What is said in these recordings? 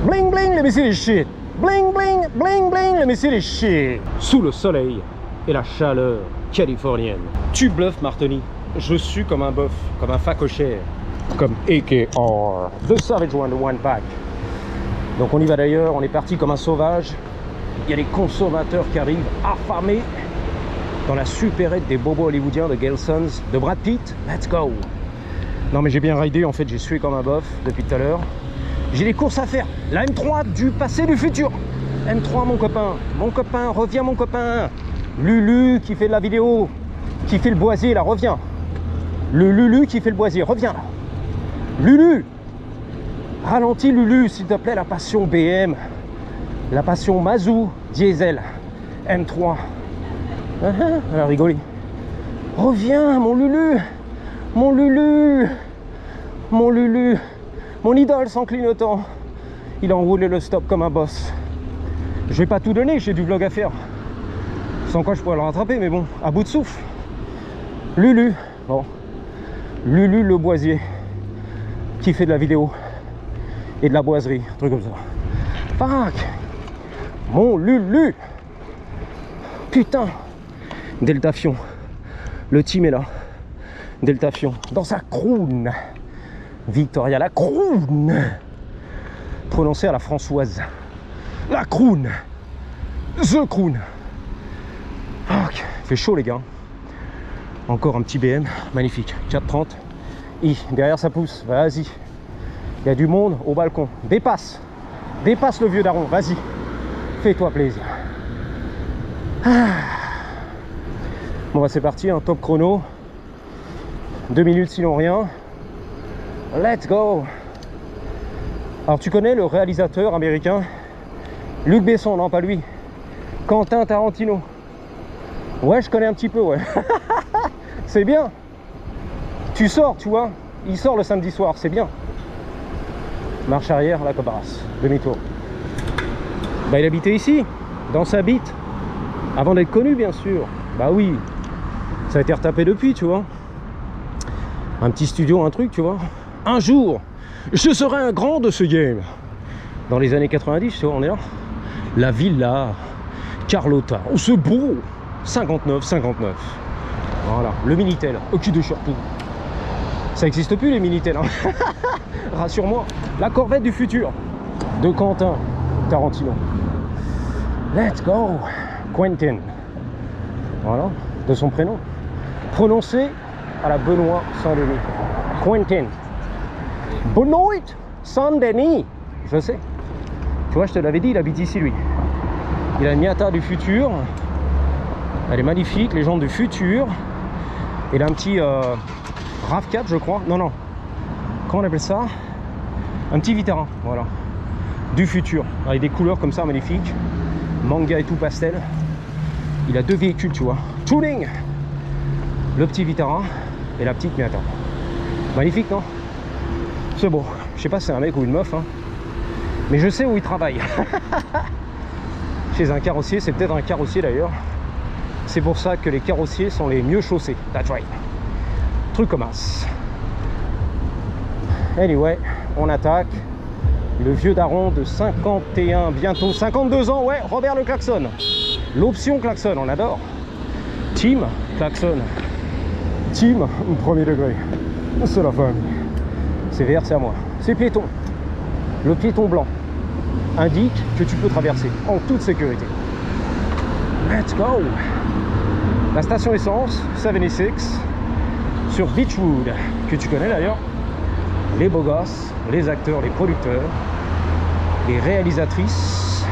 Bling bling, let me see this shit. Bling bling, bling bling, let me see this shit. Sous le soleil et la chaleur californienne. Tu bluffes, Martoni. Je suis comme un bœuf, comme un facochère, comme AKR. The Savage One Pack. Donc on y va d'ailleurs, on est parti comme un sauvage. Il y a des consommateurs qui arrivent affamés dans la supérette des bobos hollywoodiens de Gelsons, de Brad Pitt. Let's go. Non mais j'ai bien ridé, en fait j'ai sué comme un bof depuis tout à l'heure. J'ai des courses à faire. La M3 du passé du futur. M3 mon copain, reviens mon copain. Lulu qui fait de la vidéo, qui fait le boisier là, reviens. Le Lulu qui fait le boisier, reviens. Lulu. Ralentis Lulu s'il te plaît, la passion BM. La passion Mazou, diesel, M3. Elle a rigolé. Reviens mon Lulu. Mon Lulu. Mon Lulu. Mon idole sans clignotant. Il a enroulé le stop comme un boss. Je vais pas tout donner, j'ai du vlog à faire. Sans quoi je pourrais le rattraper, mais bon, à bout de souffle. Lulu. Bon. Lulu le boisier. Qui fait de la vidéo. Et de la boiserie. Un truc comme ça. Fuck. Mon Lulu. Putain. Deltafion. Le team est là. Deltafion. Dans sa croûne. Victoria, la croûne. Prononcé à la françoise. La croûne. The croûne. Fuck. Il fait chaud les gars. Encore un petit BM. Magnifique. 430. Derrière ça pousse. Vas-y. Il y a du monde au balcon. Dépasse. Dépasse le vieux daron. Vas-y. Fais-toi plaisir. Bon bah c'est parti, un top chrono. 2 minutes sinon rien. Let's go. Alors tu connais le réalisateur américain Luc Besson, non pas lui. Quentin Tarantino. Ouais je connais un petit peu ouais. C'est bien. Tu sors tu vois. Il sort le samedi soir, c'est bien. Marche arrière, la cobarrasse. Demi-tour. Bah il habitait ici, dans sa bite. Avant d'être connu bien sûr. Bah oui. Ça a été retapé depuis tu vois. Un petit studio, un truc tu vois. Un jour, je serai un grand de ce game. Dans les années 90, tu vois, on est là. La Villa Carlotta. Oh c'est beau. 59. Voilà, le Minitel, au cul de surtout. Ça n'existe plus les Minitel hein. Rassure-moi. La Corvette du futur de Quentin Tarantino. Let's go. Quentin. Voilà, de son prénom. Prononcé à la Benoît Saint-Denis. Quentin. Benoît Saint-Denis. Je sais. Tu vois, je te l'avais dit, il habite ici lui. Il a une Miata du futur. Elle est magnifique, les jantes du futur. Il a un petit RAV4 je crois. Non. Comment on appelle ça? Un petit Vitara, voilà. Du futur. Avec des couleurs comme ça, magnifiques. Manga et tout pastel. Il a 2 véhicules, tu vois. Tuning. Le petit Vitara et la petite Miata. Magnifique, non? C'est beau. Je sais pas si c'est un mec ou une meuf, hein. Mais je sais où il travaille. Chez un carrossier, c'est peut-être un carrossier d'ailleurs. C'est pour ça que les carrossiers sont les mieux chaussés. That's right. Truc comme as. Anyway, on attaque. Le vieux daron de 51, bientôt 52 ans. Ouais, Robert le klaxon. L'option klaxon, on adore. Team klaxon. Team premier degré. C'est la famille. C'est vert, c'est à moi. C'est piéton. Le piéton blanc indique que tu peux traverser en toute sécurité. Let's go. La station essence 76 sur Beechwood, que tu connais d'ailleurs. Les beaux gosses, les acteurs, les producteurs, les réalisatrices,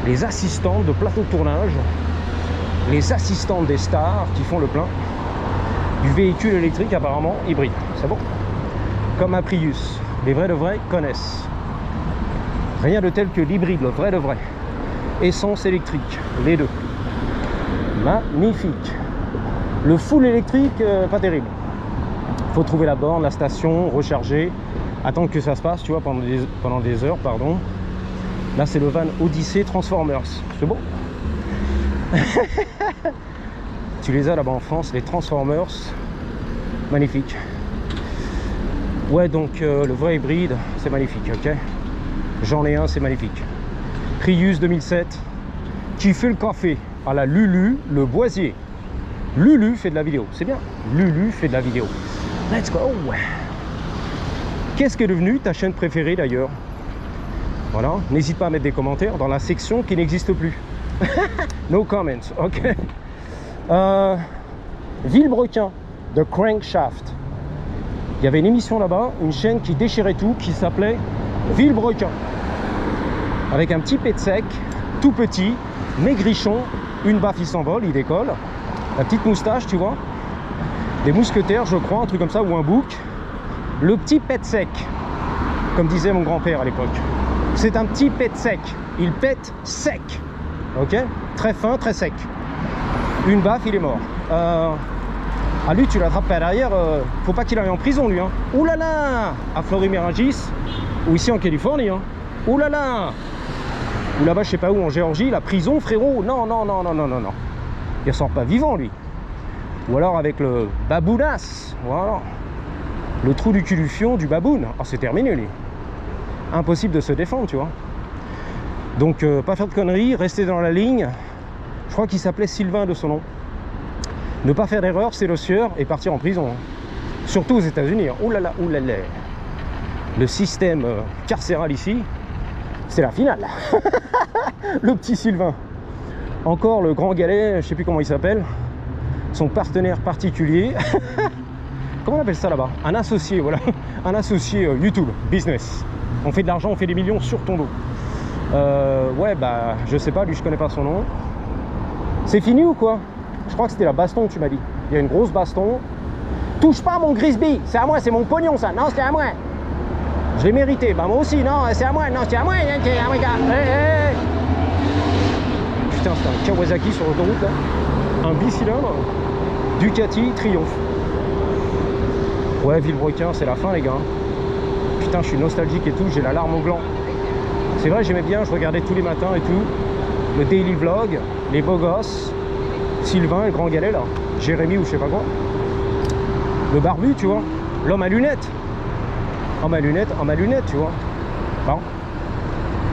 les assistantes de plateau de tournage, les assistantes des stars qui font le plein du véhicule électrique apparemment hybride. C'est bon? Comme un Prius. Les vrais de vrais connaissent. Rien de tel que l'hybride, le vrai de vrai. Essence électrique, les deux. Magnifique. Le full électrique, pas terrible. Faut trouver la borne, la station, recharger, attendre que ça se passe, tu vois, pendant des heures, pardon. Là, c'est le van Odyssey Transformers. C'est beau. Tu les as là-bas en France, les Transformers. Magnifique. Ouais, donc le vrai hybride, c'est magnifique, ok. J'en ai un, c'est magnifique. Prius 2007, qui fait le café à la Lulu, le Boisier. Lulu fait de la vidéo, c'est bien. Lulu fait de la vidéo. Let's go. Qu'est-ce qu'est devenu ta chaîne préférée d'ailleurs? Voilà, n'hésite pas à mettre des commentaires dans la section qui n'existe plus. No comments, ok. Villebrequin, de Crankshaft. Il y avait une émission là-bas, une chaîne qui déchirait tout, qui s'appelait Villebrequin. Avec un petit pet sec, tout petit, maigrichon, une baffe il s'envole, il décolle. La petite moustache, tu vois. Des mousquetaires, je crois, un truc comme ça, ou un bouc. Le petit pet sec, comme disait mon grand-père à l'époque. C'est un petit pet sec. Il pète sec. Ok? Très fin, très sec. Une baffe, il est mort. Ah lui, tu l'attrapes pas derrière, faut pas qu'il aille en prison lui. Hein. Ouh là là, à Fleury-Mérogis, ou ici en Californie. Hein. Ouh là là. Ou là-bas, je sais pas où, en Géorgie, la prison, frérot. Non, non, non, non, non, non, non. Il ressort pas vivant lui. Ou alors avec le babounas. Voilà. Le trou du cul du fion du baboun. Ah, c'est terminé lui. Impossible de se défendre, tu vois. Donc, pas faire de conneries, rester dans la ligne. Je crois qu'il s'appelait Sylvain de son nom. Ne pas faire d'erreur, c'est le sieur, et partir en prison. Hein. Surtout aux États-Unis. Hein. Ouh là là, ouh là là. Le système carcéral ici, c'est la finale. Le petit Sylvain. Encore le grand galet, je sais plus comment il s'appelle. Son partenaire particulier. Comment on appelle ça là-bas? Un associé, voilà. Un associé YouTube, business. On fait de l'argent, on fait des millions sur ton dos. Ouais, bah, je sais pas, lui, je connais pas son nom. C'est fini ou quoi? Je crois que c'était la baston, tu m'as dit. Il y a une grosse baston. Touche pas mon Grisby, c'est à moi, c'est mon pognon ça. Non, c'est à moi. Je l'ai mérité. Bah moi aussi, non, c'est à moi. Non, c'est à moi. Hey. Putain, c'est un Kawasaki sur l'autoroute là. Un bicylindre. Ducati Triomphe. Ouais, Villebrequin, c'est la fin les gars. Putain, je suis nostalgique et tout, j'ai la larme au gland. C'est vrai, j'aimais bien, je regardais tous les matins et tout. Le daily vlog, les beaux gosses. Sylvain, le grand galet là, Jérémy ou je sais pas quoi. Le barbu, tu vois, l'homme à lunettes. Homme à lunettes, tu vois. Bon.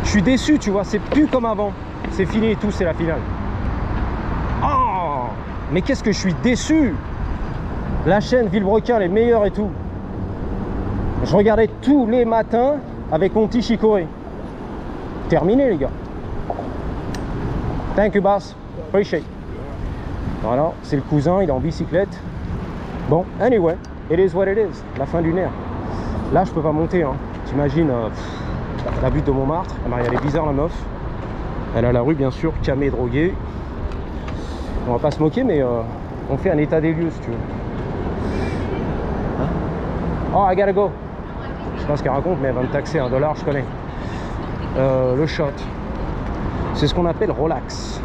Je suis déçu, tu vois, c'est plus comme avant. C'est fini et tout, c'est la finale. Oh, mais qu'est-ce que je suis déçu. La chaîne Villebrequin, les meilleurs et tout. Je regardais tous les matins avec mon petit chicoré. Terminé les gars. Thank you boss, appreciate. Voilà, c'est le cousin, il est en bicyclette. Bon, anyway, it is what it is. La fin du nerf. Là, je peux pas monter. Hein. T'imagines la butte de Montmartre. Elle est bizarre, la meuf. Elle a la rue, bien sûr, camée, droguée. On va pas se moquer, mais on fait un état des lieux, si tu veux. Hein? Oh, I gotta go. Je sais pas ce qu'elle raconte, mais elle va me taxer $1, je connais. Le shot. C'est ce qu'on appelle relax.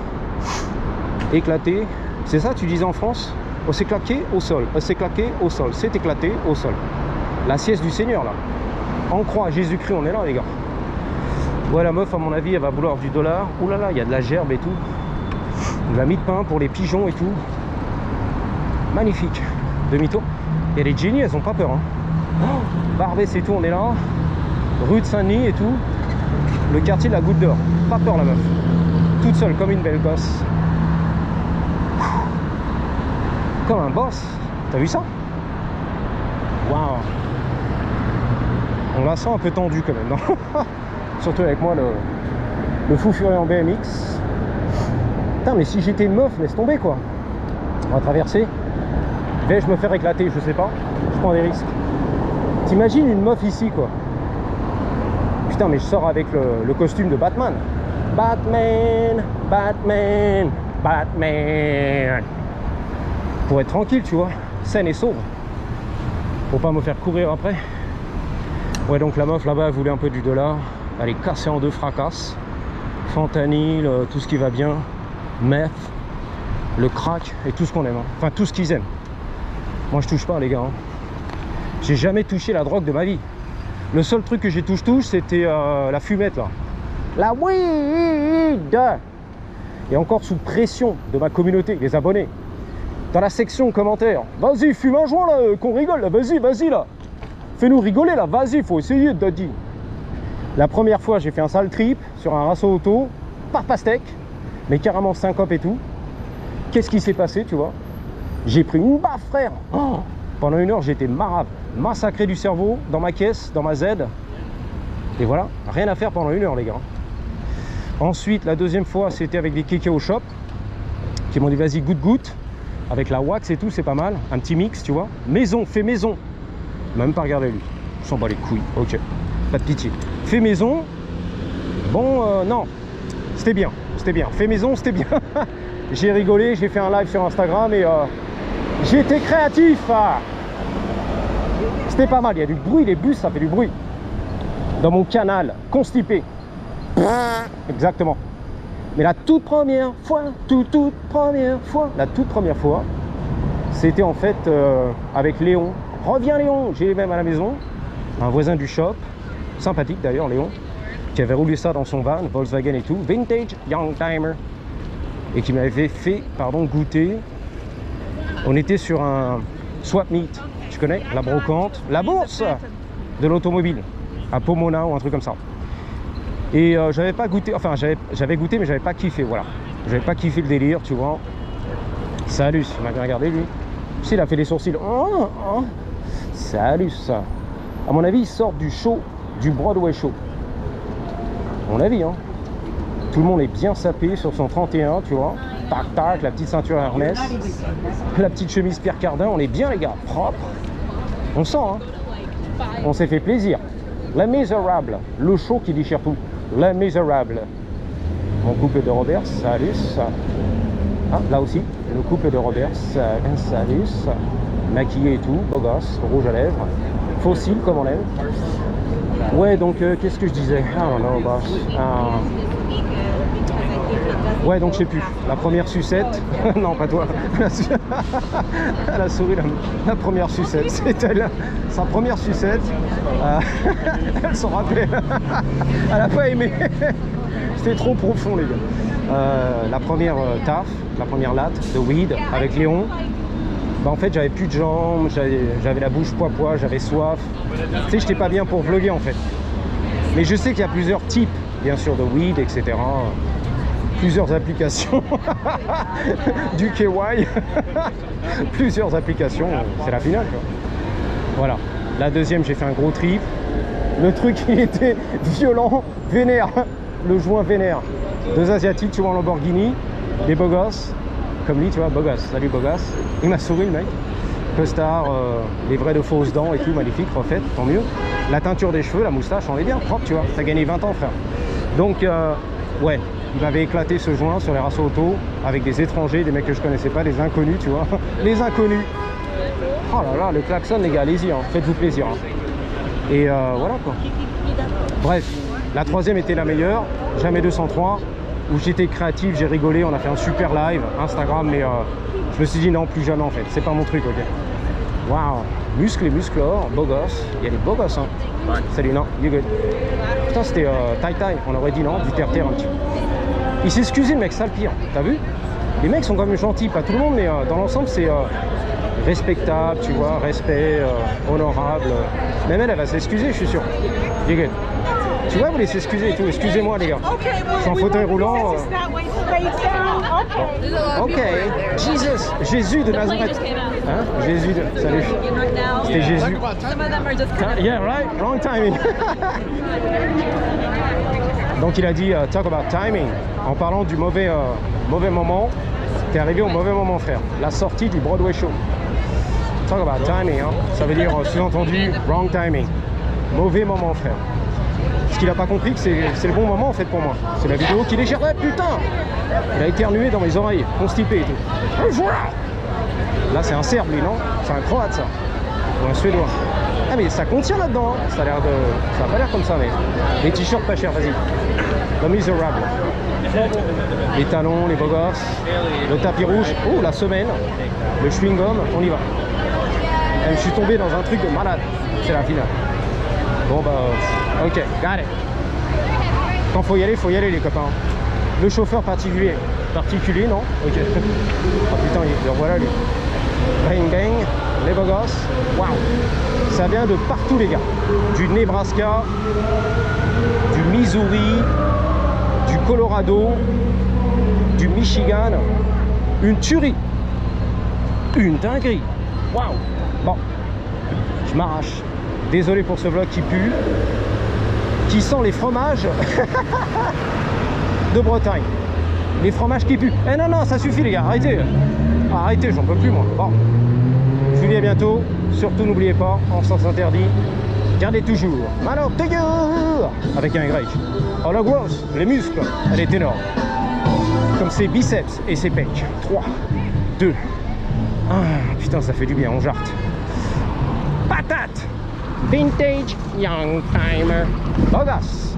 Éclaté. C'est ça, tu disais en France? On s'est claqué au sol. On s'est claqué au sol. C'est éclaté au sol. La sieste du Seigneur, là. En croix, Jésus-Christ, on est là, les gars. Ouais, la meuf, à mon avis, elle va vouloir du dollar. Ouh là là, il y a de la gerbe et tout. De la mie de pain pour les pigeons et tout. Magnifique. Demi-tour. Et les génies, elles ont pas peur. Hein. Oh, Barbès et tout, on est là. Rue de Saint-Denis et tout. Le quartier de la Goutte d'Or. Pas peur, la meuf. Toute seule, comme une belle gosse. Comme un boss. T'as vu ça? Waouh. On la sent un peu tendue quand même, non? Surtout avec moi, le fou furieux en BMX. Putain, mais si j'étais une meuf, laisse tomber quoi. On va traverser. Vais-je me faire éclater? Je sais pas. Je prends des risques. T'imagines une meuf ici quoi. Putain, mais je sors avec le costume de Batman. Batman, Batman, Batman. Pour être tranquille, tu vois. Saine et sauve. Pour pas me faire courir après. Ouais, donc la meuf là-bas, elle voulait un peu du dollar. Elle est cassée en deux, fracasse. Fentanyl, tout ce qui va bien. Meth, le crack et tout ce qu'on aime. Hein. Enfin, tout ce qu'ils aiment. Moi, je touche pas, les gars. Hein. J'ai jamais touché la drogue de ma vie. Le seul truc que j'ai touche, c'était la fumette, là. La weed. Et encore sous pression de ma communauté, les abonnés. Dans la section commentaires. Vas-y, fume un joint, là, qu'on rigole, là. Vas-y, là. Fais-nous rigoler, là. Vas-y, faut essayer, daddy. La première fois, j'ai fait un sale trip sur un rasso auto, par pastèque, mais carrément syncope et tout. Qu'est-ce qui s'est passé, tu vois? J'ai pris une baffe, frère. Oh, pendant 1 heure, j'étais marave, massacré du cerveau, dans ma caisse, dans ma Z. Et voilà, rien à faire pendant 1 heure, les gars. Ensuite, la deuxième fois, c'était avec des kékés au shop, qui m'ont dit, vas-y, goutte, avec la wax et tout, c'est pas mal. Un petit mix, tu vois. Maison, fait maison. Même pas regardé lui. Je s'en bats les couilles, ok. Pas de pitié. Fait maison, bon, non, c'était bien, fait maison, c'était bien. J'ai rigolé, j'ai fait un live sur Instagram et j'ai été créatif. C'était pas mal, il y a du bruit, les bus, ça fait du bruit. Dans mon canal, constipé. Exactement. Mais la toute première fois, la toute première fois, c'était en fait avec Léon. Reviens Léon, j'ai même à la maison, un voisin du shop, sympathique d'ailleurs Léon, qui avait roulé ça dans son van, Volkswagen et tout, vintage, young timer, et qui m'avait fait, goûter. On était sur un swap meet, tu connais, la brocante, la bourse de l'automobile, à Pomona ou un truc comme ça. Et j'avais pas goûté, enfin j'avais goûté mais j'avais pas kiffé, voilà. J'avais pas kiffé le délire, tu vois. Salut, il m'a bien regardé lui. Tu sais, il a fait des sourcils. Salut ça. À mon avis, il sort du show, du Broadway show. À mon avis, hein. Tout le monde est bien sapé sur son 31, tu vois. Tac, tac, la petite ceinture Hermès, la petite chemise Pierre Cardin. On est bien, les gars, propre. On sent, hein. On s'est fait plaisir. Les Misérables, le show qui déchire tout. Les Misérables. Mon couple de Roberts, salut ça. Ah, là aussi, le couple de Roberts, salut ça. Maquillé et tout, beau gosse, rouge à lèvres, fossile comme on aime. Ouais, donc qu'est-ce que je disais? I don't know, boss. Ouais, donc je sais plus. La première sucette, non pas toi. Elle a souri la première sucette. C'était sa première sucette. Elle s'en rappelait. Elle a pas aimé. C'était trop profond, les gars. La première taf, la première latte de weed avec Léon. Bah en fait j'avais plus de jambes, j'avais la bouche poids, j'avais soif. Tu sais, j'étais pas bien pour vlogger en fait. Mais je sais qu'il y a plusieurs types, bien sûr, de weed, etc. Plusieurs applications. Du KY. Plusieurs applications, c'est la finale quoi. Voilà. La deuxième, j'ai fait un gros trip. Le truc il était violent, vénère. Le joint vénère. 2 Asiatiques, tu vois, en Lamborghini, des beaux gosses. Comme lui, tu vois, beau gosse, salut beau gosse. Il m'a souri le mec. Costard, les vrais de fausses dents et tout, magnifique, refait, tant mieux. La teinture des cheveux, la moustache, on est bien, propre, tu vois. T'as gagné 20 ans, frère. Donc, ouais, il m'avait éclaté ce joint sur les rassos auto avec des étrangers, des mecs que je connaissais pas, des inconnus, tu vois. Les inconnus. Oh là là, le klaxon, les gars, allez-y, hein, faites-vous plaisir. Hein. Et voilà quoi. Bref, la troisième était la meilleure, jamais 203. Où j'étais créatif, j'ai rigolé, on a fait un super live Instagram, mais je me suis dit non, plus jamais en fait, c'est pas mon truc, ok. Waouh, musclé, musclore, beau gosse, il y a des beaux gosses, hein. Ouais. Salut, non, you good. Putain, c'était taille, on aurait dit non, du terre-terre un petit peu. Il s'est excusé, le mec, ça le pire, t'as vu? Les mecs sont quand même gentils, pas tout le monde, mais dans l'ensemble, c'est respectable, tu vois, respect, honorable. Même elle va s'excuser, je suis sûr. You good. Tu vois, vous laissez excuser et tout. Excusez-moi, les gars. Je suis en fauteuil roulant. Ok. Jésus de Nazareth. Hein? Jésus de... Salut. C'était Jésus. Yeah, right? Wrong timing. Donc il a dit talk about timing. En parlant du mauvais moment. T'es arrivé au mauvais moment, frère. La sortie du Broadway show. Talk about timing. Hein? Ça veut dire sous-entendu wrong timing. Mauvais moment, frère. Ce qu'il n'a pas compris, que c'est le bon moment en fait pour moi. C'est la vidéo qui déchire. Ouais, putain, il a éternué dans mes oreilles, constipé et tout. Là, c'est un Serbe, lui, non? C'est un Croate, ça. Ou un Suédois. Ah, mais ça contient là-dedans. Hein. Ça a l'air de... Ça a pas l'air comme ça, mais... Les t-shirts pas chers, vas-y. The Miserable. Les talons, les beaux gosses. Le tapis rouge. Oh, la semaine. Le chewing-gum, on y va. Et je suis tombé dans un truc de malade. C'est la finale. Bon bah, ok, got it. Quand faut y aller les copains. Le chauffeur particulier, non? Ok. Oh putain, le revoilà lui. Bang bang, les beaux gosses. Waouh! Ça vient de partout, les gars. Du Nebraska, du Missouri, du Colorado, du Michigan. Une tuerie. Une dinguerie. Waouh! Bon, je m'arrache. Désolé pour ce vlog qui pue, qui sent les fromages de Bretagne. Les fromages qui puent. Eh non, non, ça suffit les gars, arrêtez. Arrêtez, j'en peux plus moi. Bon, je vous dis à bientôt. Surtout n'oubliez pas, en sens interdit, gardez toujours mano toujours avec un grec. Oh la grosse, les muscles, elle est énorme. Comme ses biceps et ses pecs. 3, 2, 1. Putain, ça fait du bien, on jarte. Patate! Vintage Young Timer. Bogas!